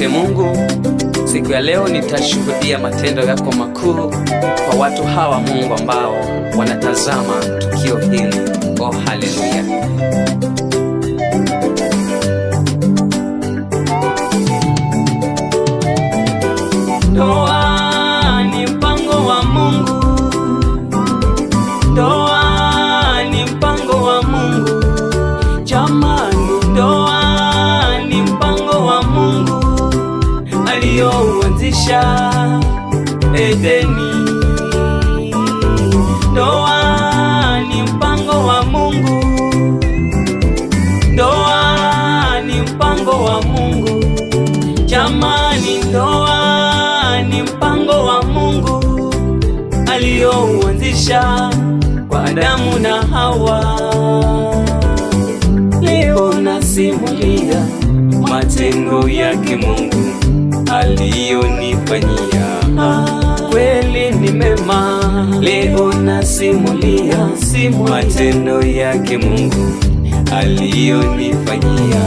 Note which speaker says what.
Speaker 1: Asante Mungu, siku ya leo nitashuhudia matendo yako makuu kwa watu hawa Mungu ambao wanatazama tukio hili. Oh, haleluya. Ndoa ni mpango wa Mungu. Ndoa ni mpango wa Mungu. Jamani, ndoa ni mpango wa Mungu aliyouanzisha Edeni. Ndoa ni mpango wa Mungu. Ndoa ni mpango wa Mungu. Jamani, ndoa ni mpango wa Mungu aliyouanzisha kwa Adamu na Hawa. Leo nasimulia matendo yake Mungu aliyonifanyia. Kweli ni mema. Leo nasimulia matendo yake Mungu aliyonifanyia.